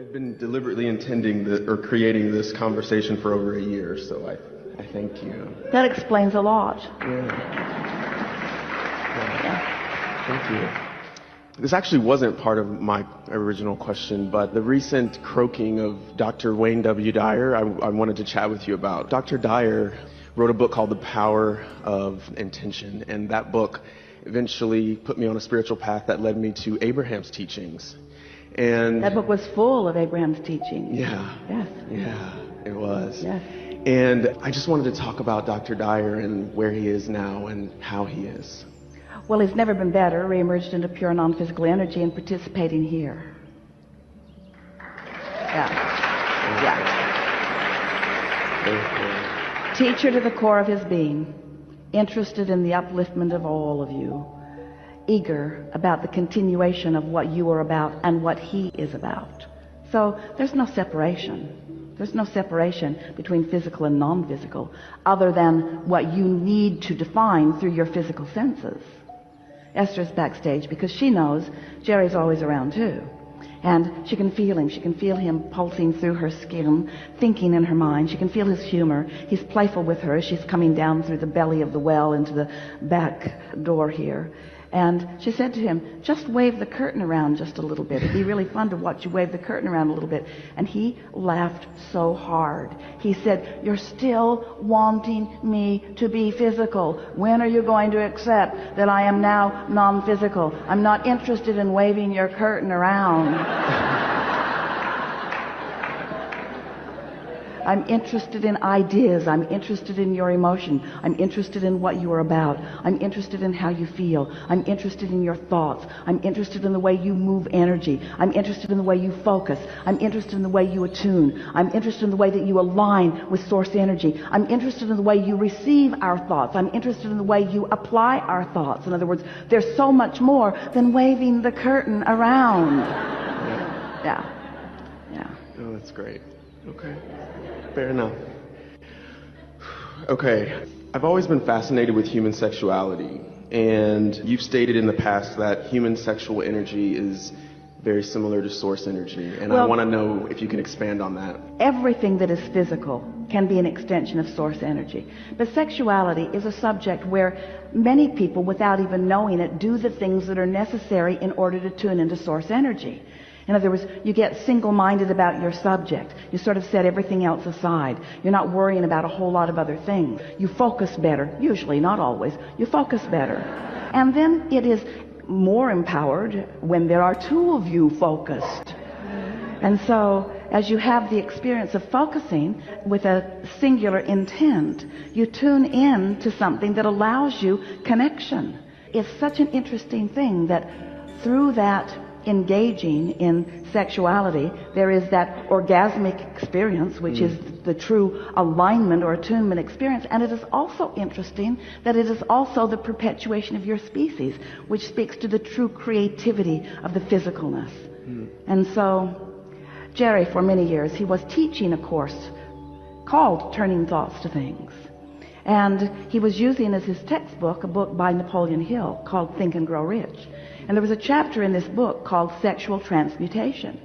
I've been deliberately intending or creating this conversation for over a year, so I thank you. That explains a lot. Yeah. Thank you. This actually wasn't part of my original question, but the recent croaking of Dr. Wayne W. Dyer, I wanted to chat with you about. Dr. Dyer wrote a book called The Power of Intention, and that book eventually put me on a spiritual path that led me to Abraham's teachings. And that book was full of Abraham's teachings. Yeah. Yes. Yeah, it was. Yes. And I just wanted to talk about Dr. Dyer and where he is now and how he is. Well, he's never been better, re-emerged into pure non-physical energy and participating here. Yeah. Yeah. Teacher to the core of his being, interested in the upliftment of all of you, eager about the continuation of what you are about and what he is about. So there's no separation. There's no separation between physical and non-physical other than what you need to define through your physical senses. Esther's backstage because she knows Jerry's always around too. And she can feel him. She can feel him pulsing through her skin, thinking in her mind. She can feel his humor. He's playful with her as she's coming down through the belly of the well into the back door here. And she said to him, just wave the curtain around just a little bit. It'd be really fun to watch you wave the curtain around a little bit. And he laughed so hard. He said, you're still wanting me to be physical. When are you going to accept that I am now non-physical? I'm not interested in waving your curtain around. I'm interested in ideas. I'm interested in your emotion. I'm interested in what you are about. I'm interested in how you feel. I'm interested in your thoughts. I'm interested in the way you move energy. I'm interested in the way you focus. I'm interested in the way you attune. I'm interested in the way that you align with source energy. I'm interested in the way you receive our thoughts. I'm interested in the way you apply our thoughts. In other words, there's so much more than waving the curtain around. Yeah. Oh, that's great. Okay. Fair enough. Okay. I've always been fascinated with human sexuality, and you've stated in the past that human sexual energy is very similar to source energy, and I want to know if you can expand on that. Everything that is physical can be an extension of source energy, but sexuality is a subject where many people, without even knowing it, do the things that are necessary in order to tune into source energy. In other words, you get single-minded about your subject. You sort of set everything else aside. You're not worrying about a whole lot of other things. You focus better, usually, not always. You focus better. And then it is more empowered when there are two of you focused. And so, as you have the experience of focusing with a singular intent, you tune in to something that allows you connection. It's such an interesting thing that through that engaging in sexuality, there is that orgasmic experience, which is the true alignment or attunement experience. And it is also interesting that it is also the perpetuation of your species, which speaks to the true creativity of the physicalness. And so, Jerry, for many years, he was teaching a course called Turning Thoughts to Things. And he was using as his textbook a book by Napoleon Hill called Think and Grow Rich. And there was a chapter in this book called Sexual Transmutation.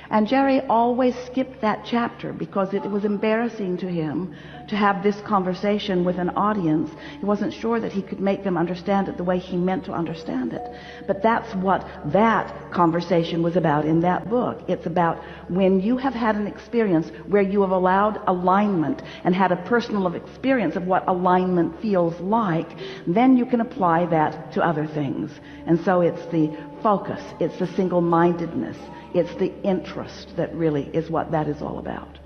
And Jerry always skipped that chapter because it was embarrassing to him to have this conversation with an audience. He wasn't sure that he could make them understand it the way he meant to understand it. But that's what that conversation was about in that book. It's about when you have had an experience where you have allowed alignment and had a personal experience of what alignment feels like, then you can apply that to other things. And so it's the focus, it's the single-mindedness, it's the interest that really is what that is all about.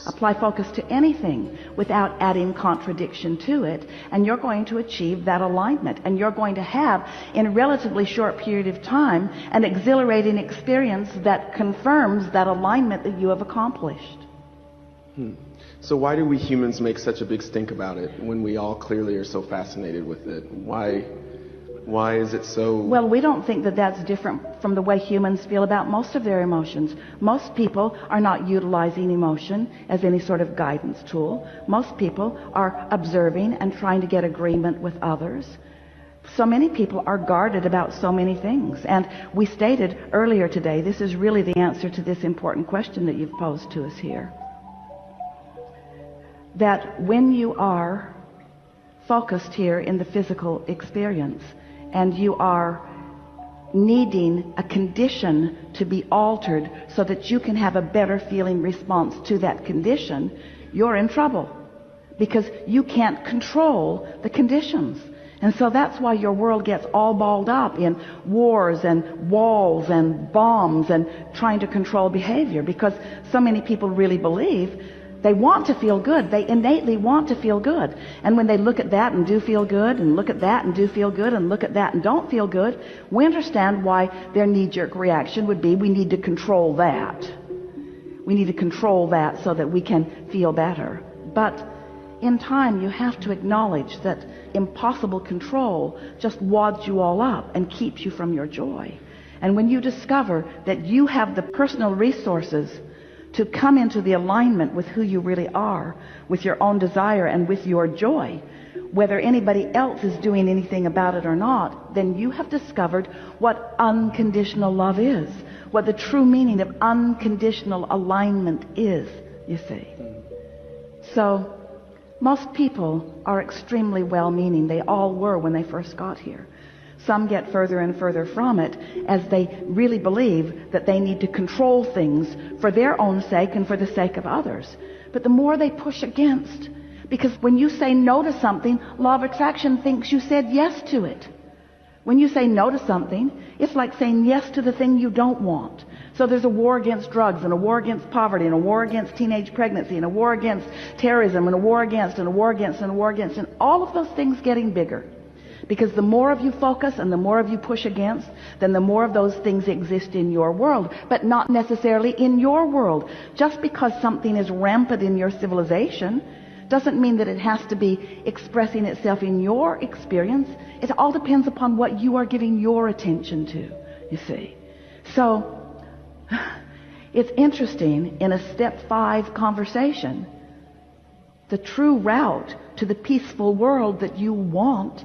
Apply focus to anything without adding contradiction to it, and you're going to achieve that alignment, and you're going to have, in a relatively short period of time, an exhilarating experience that confirms that alignment that you have accomplished. So why do we humans make such a big stink about it when we all clearly are so fascinated with it? Why is it so? Well, we don't think that that's different from the way humans feel about most of their emotions. Most people are not utilizing emotion as any sort of guidance tool. Most people are observing and trying to get agreement with others. So many people are guarded about so many things. And we stated earlier today, this is really the answer to this important question that you've posed to us here. That when you are focused here in the physical experience and you are needing a condition to be altered so that you can have a better feeling response to that condition, you're in trouble because you can't control the conditions. And so that's why your world gets all balled up in wars and walls and bombs and trying to control behavior, because so many people really believe they want to feel good. They innately want to feel good. And when they look at that and do feel good, and look at that and do feel good, and look at that and don't feel good, we understand why their knee-jerk reaction would be, we need to control that. We need to control that so that we can feel better. But in time, you have to acknowledge that impossible control just wads you all up and keeps you from your joy. And when you discover that you have the personal resources to come into the alignment with who you really are, with your own desire and with your joy, whether anybody else is doing anything about it or not, then you have discovered what unconditional love is, what the true meaning of unconditional alignment is, you see. So most people are extremely well-meaning. They all were when they first got here. Some get further and further from it as they really believe that they need to control things for their own sake and for the sake of others. But the more they push against, because when you say no to something, law of attraction thinks you said yes to it. When you say no to something, it's like saying yes to the thing you don't want. So there's a war against drugs, and a war against poverty, and a war against teenage pregnancy, and a war against terrorism, and a war against, and a war against, and a war against, and all of those things getting bigger. Because the more of you focus and the more of you push against, then the more of those things exist in your world, but not necessarily in your world. Just because something is rampant in your civilization doesn't mean that it has to be expressing itself in your experience. It all depends upon what you are giving your attention to, you see. So it's interesting, in a step 5 conversation, the true route to the peaceful world that you want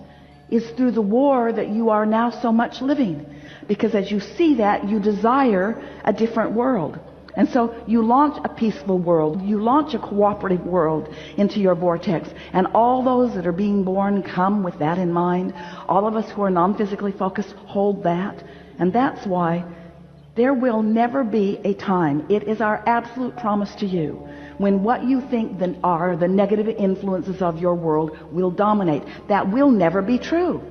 is through the war that you are now so much living. Because as you see that, you desire a different world. And so you launch a peaceful world, you launch a cooperative world into your vortex, and all those that are being born come with that in mind. All of us who are non-physically focused hold that, and that's why there will never be a time, it is our absolute promise to you, when what you think are the negative influences of your world will dominate. That will never be true.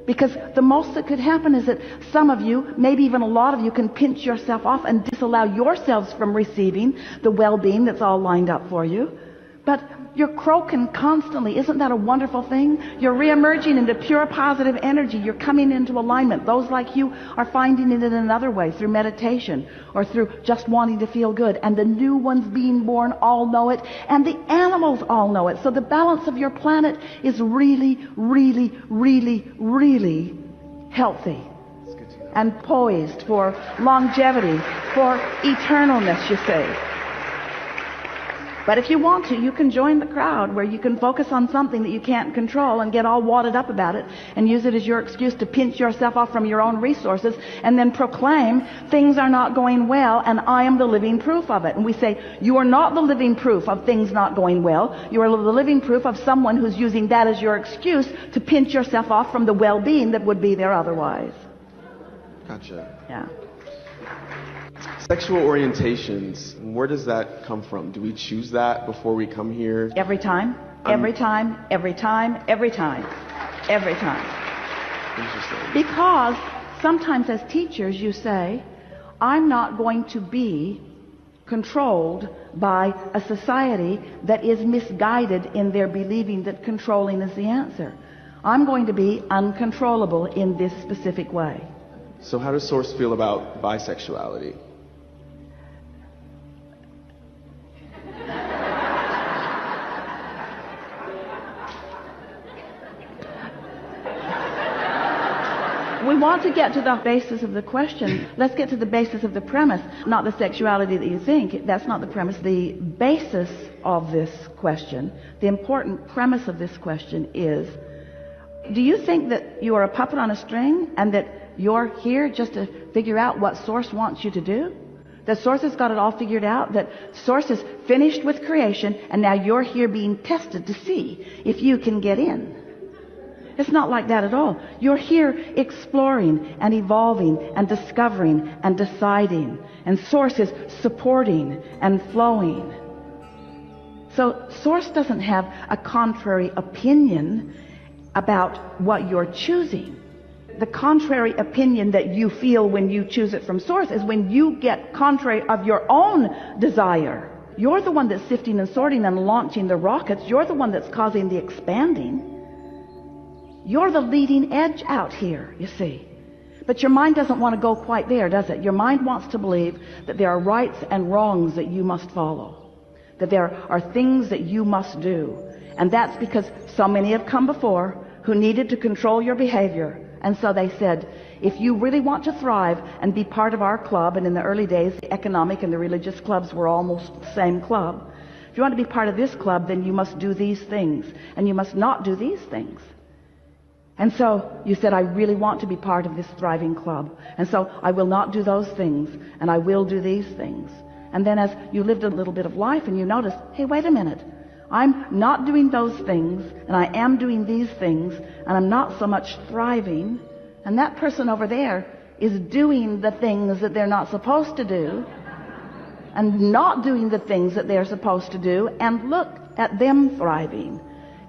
Because the most that could happen is that some of you, maybe even a lot of you, can pinch yourself off and disallow yourselves from receiving the well-being that's all lined up for you. But you're croaking constantly. Isn't that a wonderful thing? You're reemerging into pure positive energy. You're coming into alignment. Those like you are finding it in another way, through meditation or through just wanting to feel good. And the new ones being born all know it, and the animals all know it. So the balance of your planet is really, really, really, really healthy and poised for longevity, for eternalness, you see. But if you want to, you can join the crowd where you can focus on something that you can't control and get all wadded up about it and use it as your excuse to pinch yourself off from your own resources and then proclaim things are not going well and I am the living proof of it. And we say, you are not the living proof of things not going well. You are the living proof of someone who's using that as your excuse to pinch yourself off from the well-being that would be there otherwise. Gotcha. Yeah. Sexual orientations, where does that come from? Do we choose that before we come here? Every time, every time, every time, every time, every time. Interesting. Because sometimes as teachers you say, I'm not going to be controlled by a society that is misguided in their believing that controlling is the answer. I'm going to be uncontrollable in this specific way. So how does Source feel about bisexuality? We want to get to the basis of the question. Let's get to the basis of the premise, not the sexuality that you think. That's not the premise. The basis of this question, the important premise of this question is, Do you think that you are a puppet on a string and that you're here just to figure out what Source wants you to do? That Source has got it all figured out? That Source is finished with creation and now you're here being tested to see if you can get in? It's not like that at all. You're here exploring and evolving and discovering and deciding. And Source is supporting and flowing. So Source doesn't have a contrary opinion about what you're choosing. The contrary opinion that you feel when you choose it from Source is when you get contrary of your own desire. You're the one that's sifting and sorting and launching the rockets. You're the one that's causing the expanding. You're the leading edge out here, you see. But your mind doesn't want to go quite there, does it? Your mind wants to believe that there are rights and wrongs that you must follow, that there are things that you must do. And that's because so many have come before who needed to control your behavior. And so they said, if you really want to thrive and be part of our club, and in the early days, the economic and the religious clubs were almost the same club. If you want to be part of this club, then you must do these things, and you must not do these things. And so you said, I really want to be part of this thriving club. And so I will not do those things, and I will do these things. And then as you lived a little bit of life and you noticed, hey, wait a minute. I'm not doing those things, and I am doing these things, and I'm not so much thriving. And that person over there is doing the things that they're not supposed to do, and not doing the things that they're supposed to do, and look at them thriving.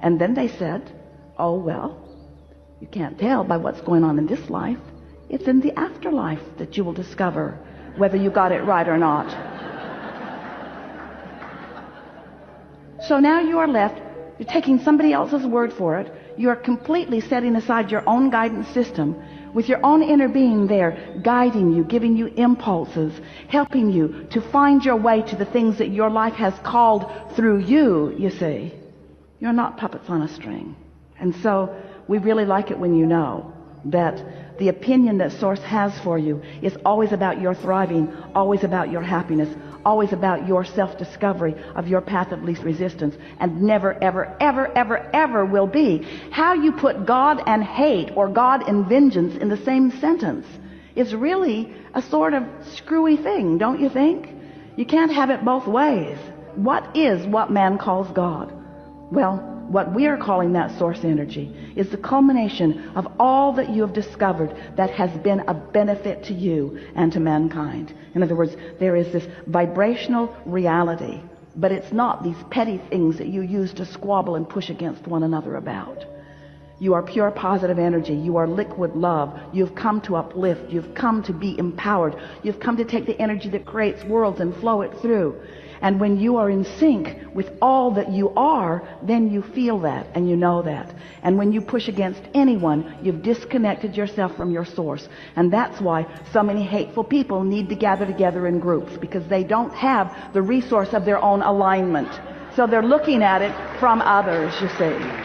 And then they said, oh, well, you can't tell by what's going on in this life. It's in the afterlife that you will discover whether you got it right or not. So now you are left, you're taking somebody else's word for it. You are completely setting aside your own guidance system with your own inner being there, guiding you, giving you impulses, helping you to find your way to the things that your life has called through you, you see. You're not puppets on a string. And so we really like it when you know that the opinion that Source has for you is always about your thriving, always about your happiness, always about your self-discovery of your path of least resistance, and never, ever, ever, ever, ever will be. How you put God and hate or God and vengeance in the same sentence is really a sort of screwy thing, don't you think? You can't have it both ways. What is what man calls God? Well, what we are calling that Source energy is the culmination of all that you have discovered that has been a benefit to you and to mankind. In other words, there is this vibrational reality, but it's not these petty things that you use to squabble and push against one another about. You are pure positive energy. You are liquid love. You've come to uplift. You've come to be empowered. You've come to take the energy that creates worlds and flow it through. And when you are in sync with all that you are, then you feel that and you know that. And when you push against anyone, you've disconnected yourself from your Source. And that's why so many hateful people need to gather together in groups, because they don't have the resource of their own alignment. So they're looking at it from others, you see.